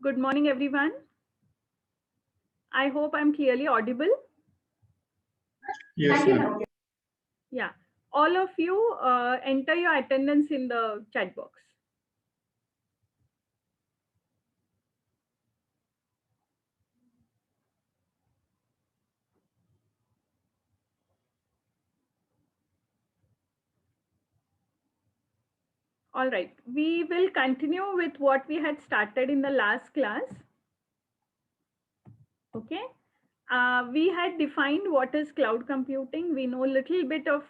Good morning, everyone. I hope I'm clearly audible. Yes, ma'am. Yeah. All of you enter your attendance in the chat box. All right. We will continue with what we had started in the last class. Okay. We had defined what is cloud computing. We know a little bit of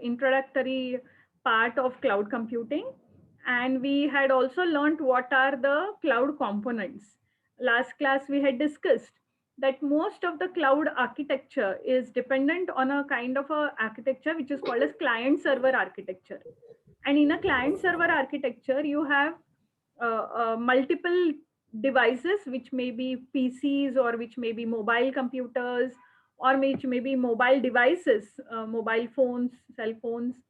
introductory part of cloud computing. And we had also learned what are the cloud components. Last class, we had discussed that most of the cloud architecture is dependent on a kind of a architecture which is called as client server architecture. And in a client server architecture, you have multiple devices, which may be PCs or which may be mobile computers or which may be mobile devices, mobile phones, cell phones.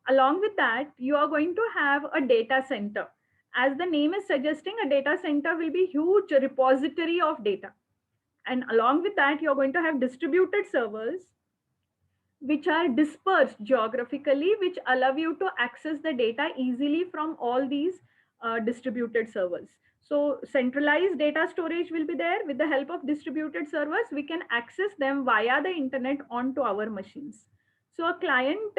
Along with that, you are going to have a data center. As the name is suggesting, a data center will be huge repository of data. And along with that, you're going to have distributed servers which are dispersed geographically, which allow you to access the data easily from all these distributed servers. So centralized data storage will be there. With the help of distributed servers, we can access them via the internet onto our machines. So a client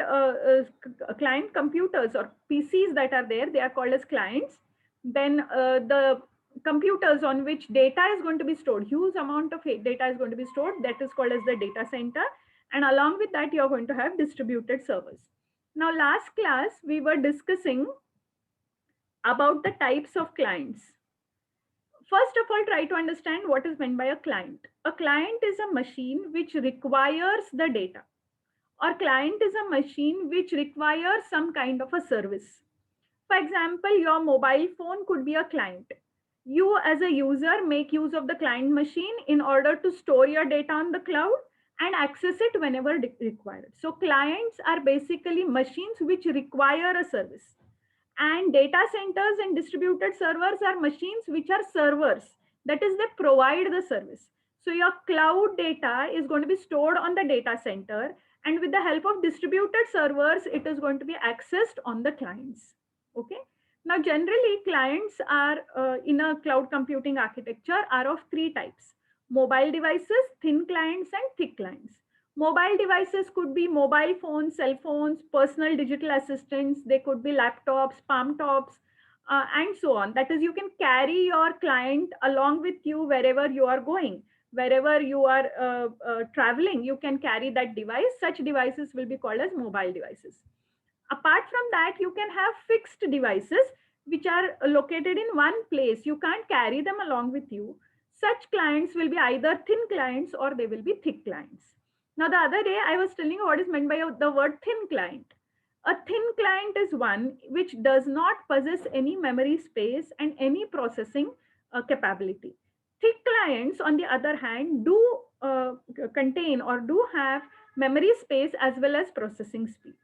computers or PCs that are there, they are called as clients. Then the computers on which data is going to be stored, huge amount of data is going to be stored, that is called as the data center. And along with that, you're going to have distributed servers. Now, last class, we were discussing about the types of clients. First of all, try to understand what is meant by a client. A client is a machine which requires the data, or client is a machine which requires some kind of a service. For example, your mobile phone could be a client. You as a user make use of the client machine in order to store your data on the cloud and access it whenever required. So clients are basically machines which require a service. And data centers and distributed servers are machines which are servers. That is, they provide the service. So your cloud data is going to be stored on the data center, and with the help of distributed servers, it is going to be accessed on the clients. Okay. Now, generally, clients are in a cloud computing architecture are of three types: mobile devices, thin clients, and thick clients. Mobile devices could be mobile phones, cell phones, personal digital assistants. They could be laptops, palm tops, and so on. That is, you can carry your client along with you wherever you are going. Wherever you are traveling, you can carry that device. Such devices will be called as mobile devices. Apart from that, you can have fixed devices which are located in one place. You can't carry them along with you. Such clients will be either thin clients or they will be thick clients. Now, the other day I was telling you what is meant by the word thin client. A thin client is one which does not possess any memory space and any processing capability. Thick clients, on the other hand, do contain or do have memory space as well as processing speed.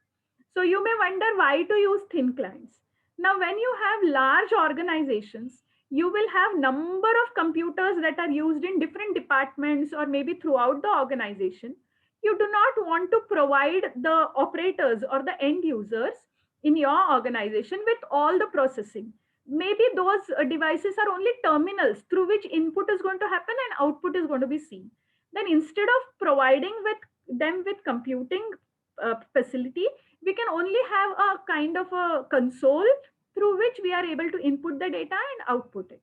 So you may wonder why to use thin clients. Now, when you have large organizations, you will have number of computers that are used in different departments or maybe throughout the organization. You do not want to provide the operators or the end users in your organization with all the processing. Maybe those devices are only terminals through which input is going to happen and output is going to be seen. Then instead of providing with them with computing facility, we can only have a kind of a console through which we are able to input the data and output it.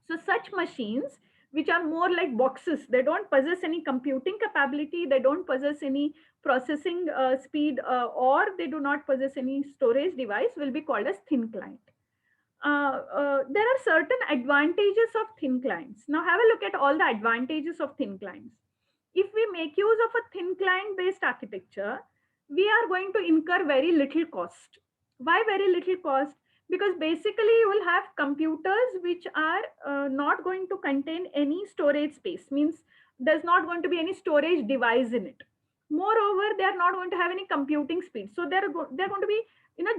So such machines, which are more like boxes, they don't possess any computing capability, they don't possess any processing speed, or they do not possess any storage device, will be called as thin client. There are certain advantages of thin clients. Now have a look at all the advantages of thin clients. If we make use of a thin client based architecture, we are going to incur very little cost. Why very little cost? Because basically you will have computers which are not going to contain any storage space, means there's not going to be any storage device in it. Moreover, they are not going to have any computing speed. So they're going to be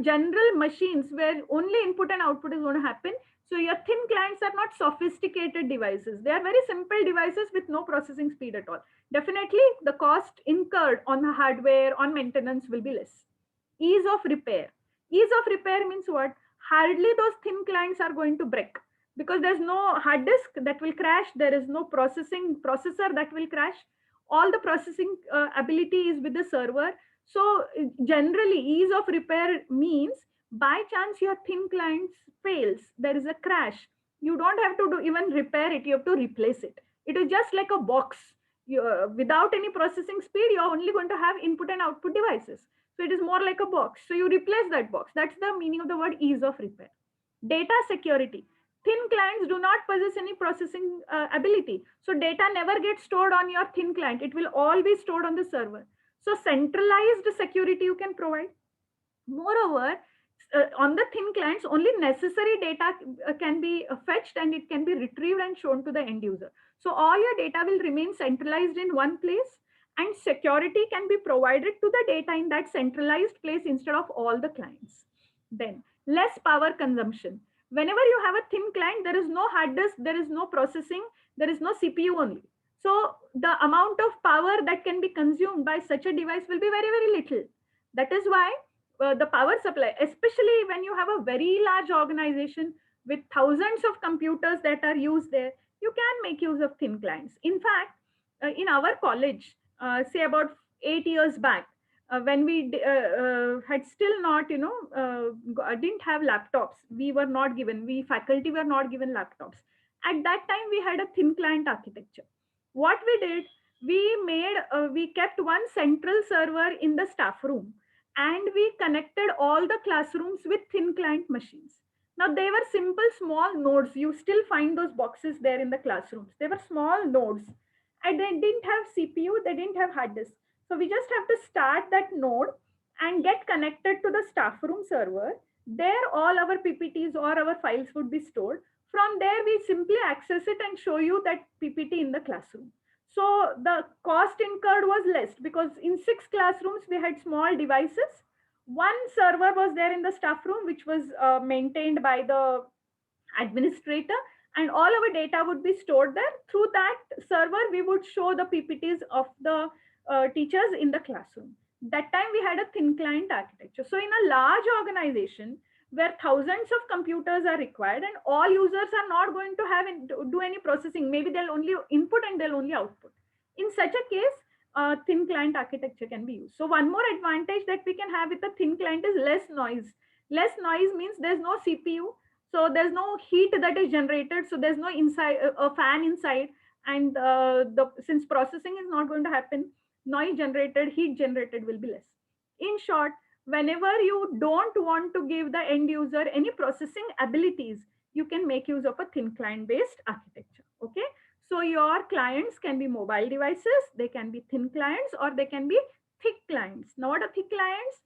general machines where only input and output is going to happen. So your thin clients are not sophisticated devices. They are very simple devices with no processing speed at all. Definitely the cost incurred on the hardware, on maintenance will be less. Ease of repair. Ease of repair means what? Hardly those thin clients are going to break because there's no hard disk that will crash. There is no processor that will crash. All the processing ability is with the server. So generally ease of repair means by chance your thin client fails, there is a crash, you don't have to do even repair it, you have to replace it. It is just like a box. Without any processing speed, you're only going to have input and output devices. So it is more like a box. So you replace that box. That's the meaning of the word ease of repair. Data security. Thin clients do not possess any processing ability. So data never gets stored on your thin client. It will all be stored on the server. So centralized security you can provide. Moreover, on the thin clients, only necessary data can be fetched and it can be retrieved and shown to the end user. So all your data will remain centralized in one place and security can be provided to the data in that centralized place instead of all the clients. Then less power consumption. Whenever you have a thin client, there is no hard disk, there is no processing, there is no CPU only. So the amount of power that can be consumed by such a device will be very, very little. That is why the power supply, especially when you have a very large organization with thousands of computers that are used there, you can make use of thin clients. In fact, in our college, say about 8 years back, when we had still not, didn't have laptops, we were not given, we faculty were not given laptops. At that time, we had a thin client architecture. What we did, we kept one central server in the staff room and we connected all the classrooms with thin client machines. Now they were simple small nodes. You still find those boxes there in the classrooms. They were small nodes and they didn't have CPU, they didn't have hard disk. So we just have to start that node and get connected to the staff room server. There all our PPTs or our files would be stored. From there we simply access it and show you that PPT in the classroom. So the cost incurred was less because in 6 classrooms we had small devices. One server was there in the staff room, which was maintained by the administrator, and all our data would be stored there. Through that server, we would show the PPTs of the teachers in the classroom. That time we had a thin client architecture. So in a large organization where thousands of computers are required and all users are not going to have do any processing, maybe they'll only input and they'll only output. In such a case, thin client architecture can be used. So one more advantage that we can have with a thin client is less noise. Less noise means there's no CPU, so there's no heat that is generated, so there's no inside a fan inside, and since processing is not going to happen, noise generated, heat generated will be less. In short, whenever you don't want to give the end user any processing abilities, you can make use of a thin client based architecture. Okay, so your clients can be mobile devices, they can be thin clients, or they can be thick clients. Now what are thick clients?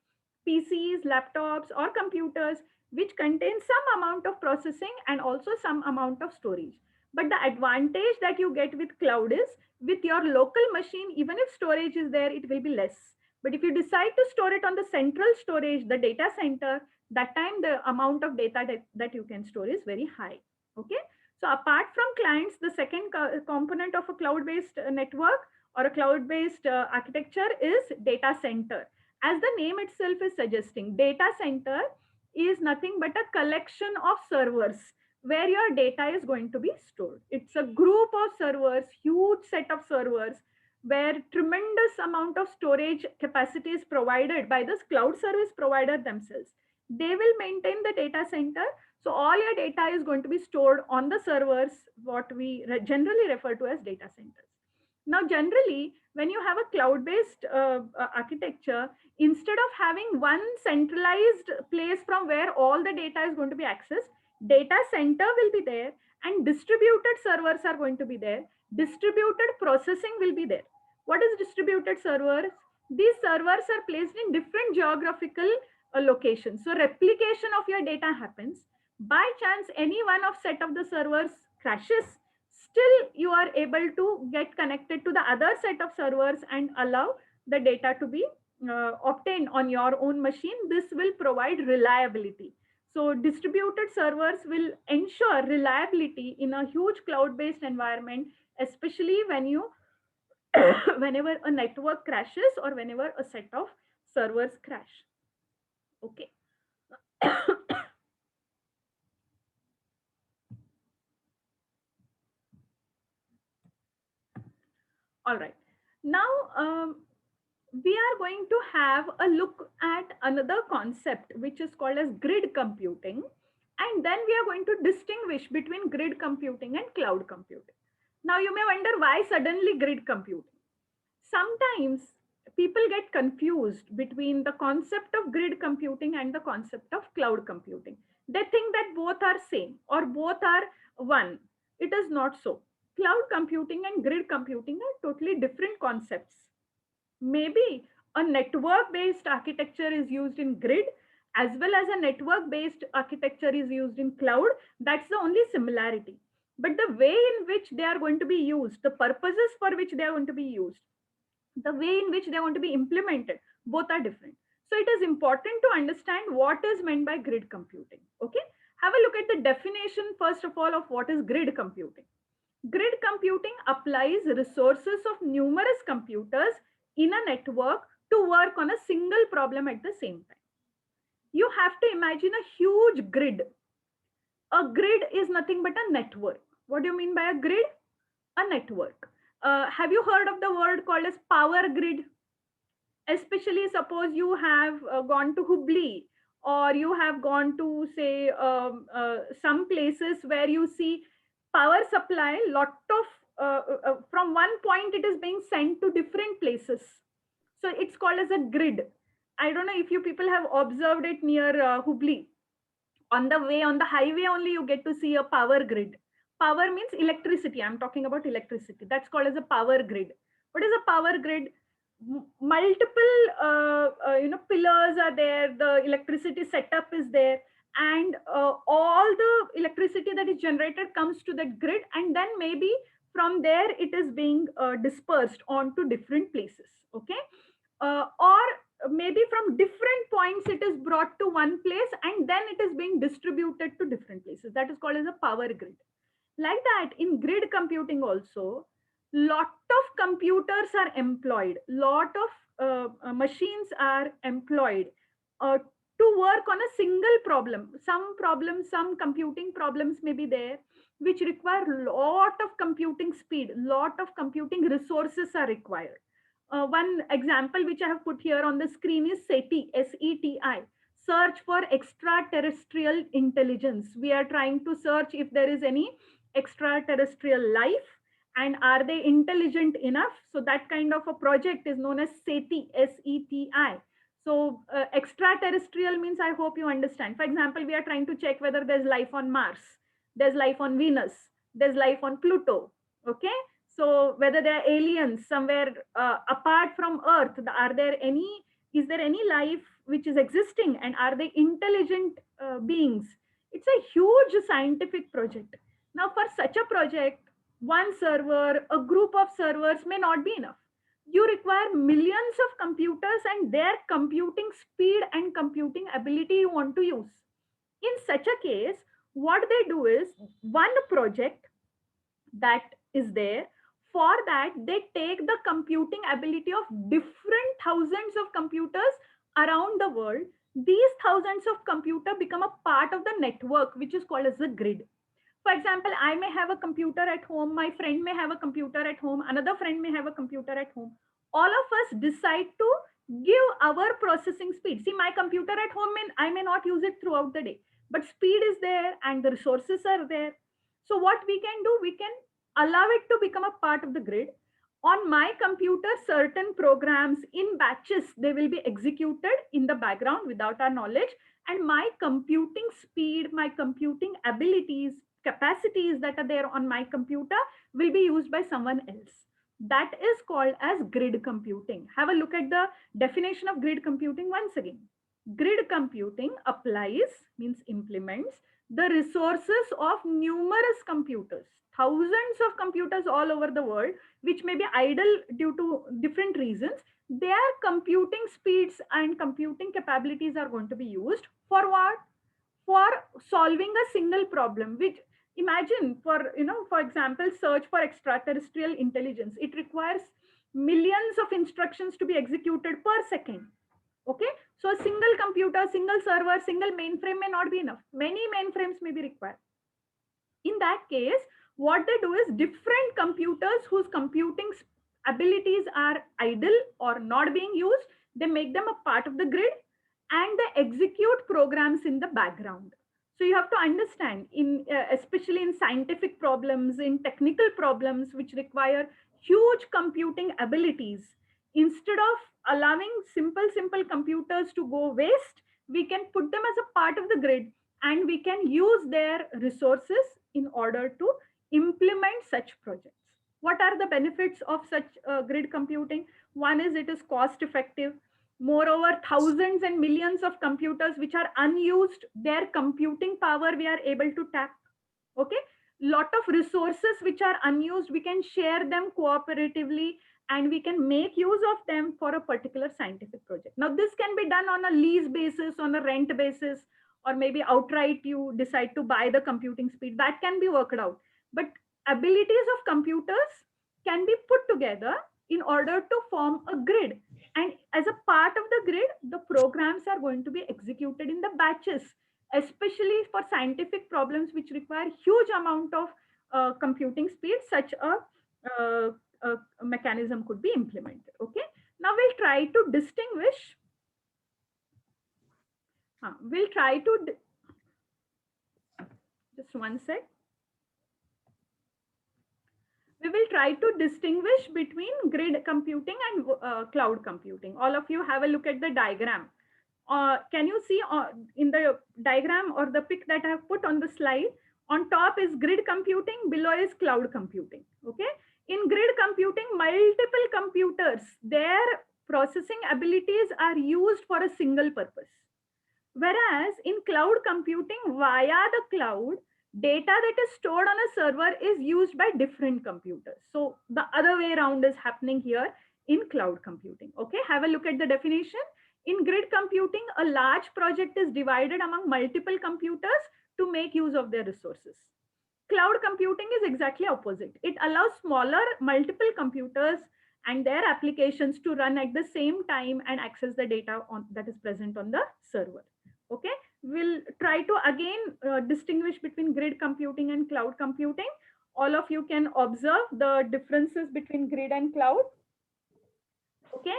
PCs, laptops, or computers which contain some amount of processing and also some amount of storage. But the advantage that you get with cloud is with your local machine, even if storage is there, it will be less. But if you decide to store it on the central storage, the data center, that time the amount of data that you can store is very high. Okay. So apart from clients, the second component of a cloud-based network or a cloud-based architecture is data center. As the name itself is suggesting, data center is nothing but a collection of servers where your data is going to be stored. It's a group of servers, huge set of servers, where tremendous amount of storage capacity is provided by this cloud service provider themselves. They will maintain the data center. So all your data is going to be stored on the servers, what we generally refer to as data centers. Now, generally, when you have a cloud-based architecture, instead of having one centralized place from where all the data is going to be accessed, data center will be there and distributed servers are going to be there. Distributed processing will be there. What is distributed servers? These servers are placed in different geographical locations. So replication of your data happens. By chance, any one of set of the servers crashes, still you are able to get connected to the other set of servers and allow the data to be obtained on your own machine. This will provide reliability. So distributed servers will ensure reliability in a huge cloud-based environment, especially when you whenever a network crashes or whenever a set of servers crash. Okay. All right. Now, we are going to have a look at another concept which is called as grid computing. And then we are going to distinguish between grid computing and cloud computing. Now, you may wonder why suddenly grid computing. Sometimes people get confused between the concept of grid computing and the concept of cloud computing. They think that both are same or both are one. It is not so. Cloud computing and grid computing are totally different concepts. Maybe a network based architecture is used in grid as well as a network based architecture is used in cloud. That's the only similarity. But the way in which they are going to be used, the purposes for which they are going to be used, the way in which they want to be implemented, both are different. So it is important to understand what is meant by grid computing. Okay, have a look at the definition first of all of what is grid computing. Grid computing applies resources of numerous computers in a network to work on a single problem at the same time. You have to imagine a huge grid. A grid is nothing but a network. What do you mean by a grid? A network. Have you heard of the word called as power grid? Especially suppose you have gone to Hubli, or you have gone to say some places where you see power supply, lot of from one point it is being sent to different places. So it's called as a grid. I don't know if you people have observed it near Hubli. On the way, on the highway only, you get to see a power grid. Power means electricity. I'm talking about electricity. That's called as a power grid. What is a power grid? Multiple pillars are there, the electricity setup is there, and all the electricity that is generated comes to that grid, and then maybe from there it is being dispersed onto different places. Okay, or maybe from different points it is brought to one place and then it is being distributed to different places. That is called as a power grid. Like that, in grid computing also, lot of computers are employed, lot of machines are employed to work on a single problem. Some problems, some computing problems may be there which require lot of computing speed, lot of computing resources are required. One example which I have put here on the screen is SETI, SETI, search for extraterrestrial intelligence. We are trying to search if there is any extraterrestrial life and are they intelligent enough. So that kind of a project is known as SETI, SETI. So extraterrestrial means, I hope you understand. For example, we are trying to check whether there's life on Mars, there's life on Venus, there's life on Pluto. Okay, so whether there are aliens somewhere apart from Earth, are there any, is there any life which is existing and are they intelligent beings? It's a huge scientific project. Now, for such a project, one server, a group of servers may not be enough. You require millions of computers and their computing speed and computing ability you want to use. In such a case, what they do is one project that is there. For that, they take the computing ability of different thousands of computers around the world. These thousands of computers become a part of the network, which is called as the grid. For example, I may have a computer at home, my friend may have a computer at home, another friend may have a computer at home. All of us decide to give our processing speed. See, my computer at home, I may not use it throughout the day, but speed is there and the resources are there. So what we can do, we can allow it to become a part of the grid. On my computer, certain programs in batches, they will be executed in the background without our knowledge. And my computing speed, my computing abilities, capacities that are there on my computer will be used by someone else. That is called as grid computing. Have a look at the definition of grid computing once again. Grid computing applies, means implements, the resources of numerous computers, thousands of computers all over the world, which may be idle due to different reasons. Their computing speeds and computing capabilities are going to be used for what? for solving a single problem, which imagine for, for example, search for extraterrestrial intelligence. It requires millions of instructions to be executed per second. Okay, so a single computer, single server, single mainframe may not be enough. Many mainframes may be required. In that case, what they do is different computers whose computing abilities are idle or not being used, they make them a part of the grid and they execute programs in the background. So you have to understand, in especially in scientific problems, in technical problems which require huge computing abilities, instead of allowing simple computers to go waste, we can put them as a part of the grid and we can use their resources in order to implement such projects. What are the benefits of such grid computing? One is it is cost effective. Moreover, thousands and millions of computers which are unused, their computing power we are able to tap. Okay, lot of resources which are unused, we can share them cooperatively and we can make use of them for a particular scientific project. Now this can be done on a lease basis, on a rent basis, or maybe outright you decide to buy the computing speed, that can be worked out. But abilities of computers can be put together in order to form a grid, and as a part of the grid the programs are going to be executed in the batches, especially for scientific problems which require huge amount of computing speed. Such uh, a mechanism could be implemented. Okay, now we'll try to distinguish we'll try to just one sec. We will try to distinguish between grid computing and cloud computing. All of you have a look at the diagram. Can you see in the diagram or the pic that I have put on the slide, on top is grid computing, below is cloud computing. Okay, in grid computing, multiple computers, their processing abilities are used for a single purpose. Whereas in cloud computing, via the cloud, data that is stored on a server is used by different computers. So the other way around is happening here in cloud computing. Okay, have a look at the definition. In grid computing, a large project is divided among multiple computers to make use of their resources. Cloud computing is exactly opposite. It allows smaller multiple computers and their applications to run at the same time and access the data that is present on the server. Okay, we'll try to again distinguish between grid computing and cloud computing. All of you can observe the differences between grid and cloud. Okay,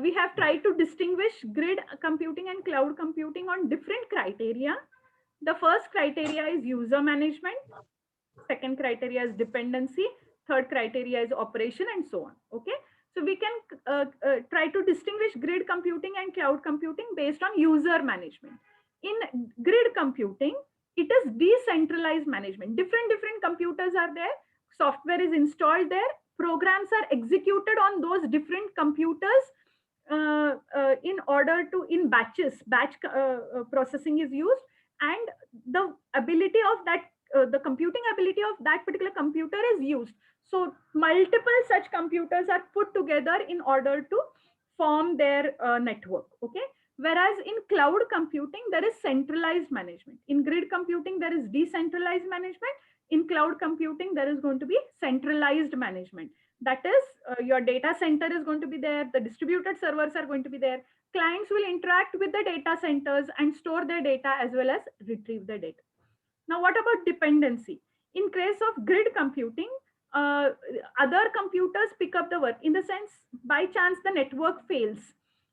we have tried to distinguish grid computing and cloud computing on different criteria. The first criteria is user management. Second criteria is dependency. Third criteria is operation, and so on. Okay, so we can try to distinguish grid computing and cloud computing based on user management. In grid computing, it is decentralized management. Different computers are there, software is installed there, programs are executed on those different computers in order to, in batches, batch processing is used, and the ability of that the computing ability of that particular computer is used. So multiple such computers are put together in order to form their network. Okay, whereas in cloud computing there is centralized management. In grid computing there is decentralized management. In cloud computing there is going to be centralized management. That is, your data center is going to be there, the distributed servers are going to be there, clients will interact with the data centers and store their data as well as retrieve the data. Now, what about dependency? In case of grid computing, other computers pick up the work. In the sense, by chance the network fails,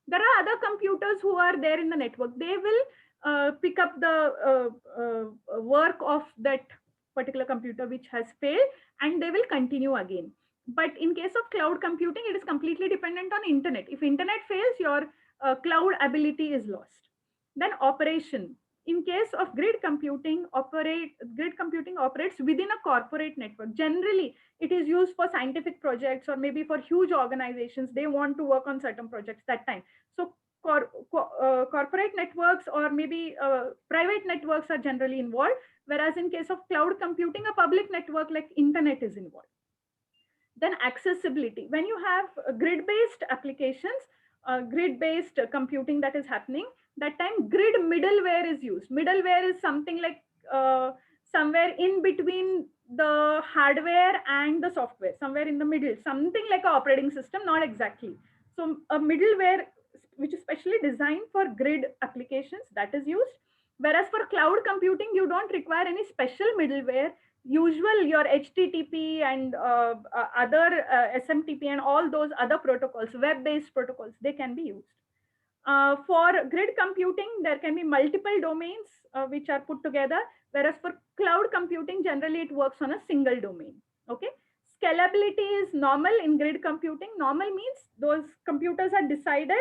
there are other computers who are there in the network. They will pick up the work of that particular computer which has failed, and they will continue again. But in case of cloud computing, it is completely dependent on internet. If internet fails, your cloud ability is lost. Then operation. In case of grid computing, grid computing operates within a corporate network. Generally, it is used for scientific projects or maybe for huge organizations. They want to work on certain projects that time. So corporate networks or maybe private networks are generally involved. Whereas in case of cloud computing, a public network like internet is involved. Then accessibility. When you have grid-based applications, grid-based computing that is happening, that time grid middleware is used. Middleware is something like somewhere in between the hardware and the software, somewhere in the middle, something like an operating system, not exactly. So a middleware which is specially designed for grid applications, that is used. Whereas for cloud computing, you don't require any special middleware. Usual your HTTP and other SMTP and all those other protocols, web-based protocols, they can be used. For grid computing, there can be multiple domains which are put together, whereas for cloud computing, generally it works on a single domain. Okay. Scalability is normal in grid computing. Normal means those computers are decided,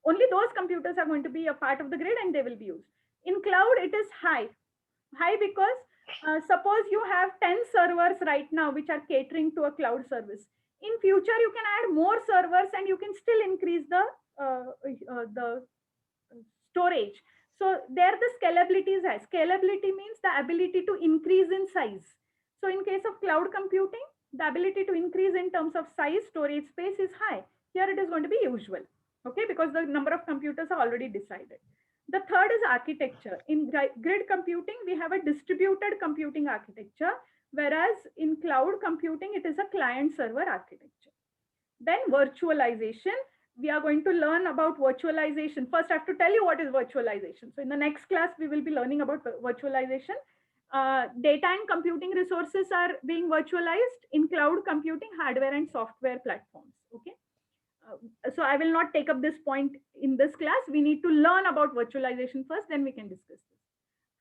only those computers are going to be a part of the grid and they will be used. In cloud, it is high. High because suppose you have 10 servers right now which are catering to a cloud service. In future, you can add more servers and you can still increase the storage. So there the scalability is high. Scalability means the ability to increase in size. So in case of cloud computing, the ability to increase in terms of size, storage space is high. Here it is going to be usual, okay, because the number of computers are already decided. The third is architecture. In grid computing, we have a distributed computing architecture, whereas in cloud computing, it is a client server architecture. Then virtualization. We are going to learn about virtualization. First, I have to tell you what is virtualization. So in the next class, we will be learning about virtualization. Data and computing resources are being virtualized in cloud computing, hardware and software platforms. Okay. So I will not take up this point in this class. We need to learn about virtualization first, then we can discuss this.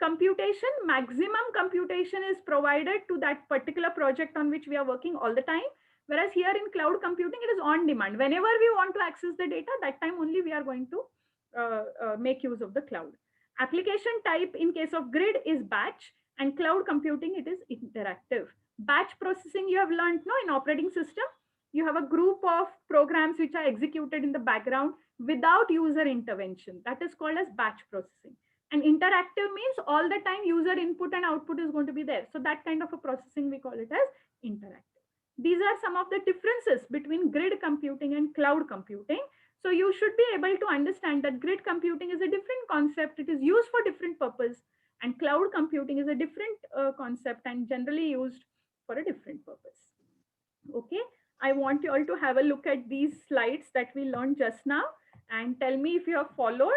Computation, maximum computation is provided to that particular project on which we are working all the time. Whereas here in cloud computing, it is on demand. Whenever we want to access the data, that time only we are going to make use of the cloud. Application type in case of grid is batch, and cloud computing, it is interactive. Batch processing you have learned no, in operating system. You have a group of programs which are executed in the background without user intervention. That is called as batch processing. And interactive means all the time user input and output is going to be there. So that kind of a processing, we call it as interactive. These are some of the differences between grid computing and cloud computing. So you should be able to understand that grid computing is a different concept. It is used for different purpose, and cloud computing is a different concept and generally used for a different purpose. Okay. I want you all to have a look at these slides that we learned just now and tell me if you have followed.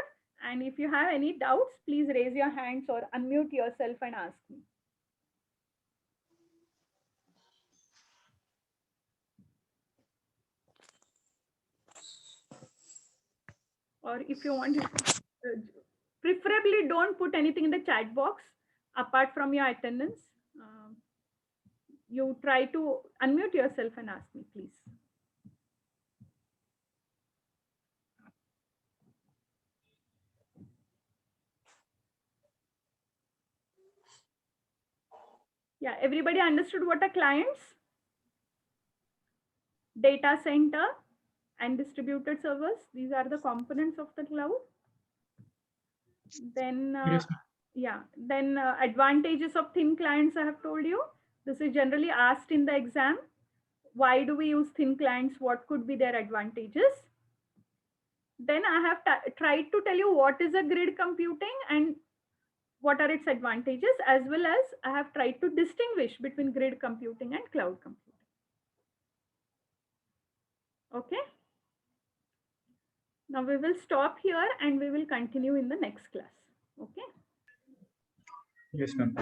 And if you have any doubts, please raise your hands or unmute yourself and ask me. Or if you want, preferably don't put anything in the chat box apart from your attendance. You try to unmute yourself and ask me, please. Yeah, everybody understood what are clients? Data center and distributed servers. These are the components of the cloud. Then, Yes, yeah, then advantages of thin clients, I have told you. This is generally asked in the exam. Why do we use thin clients? What could be their advantages? Then I have tried to tell you what is a grid computing and what are its advantages, as well as I have tried to distinguish between grid computing and cloud computing. Okay. Now we will stop here and we will continue in the next class. Okay. yes, ma'am.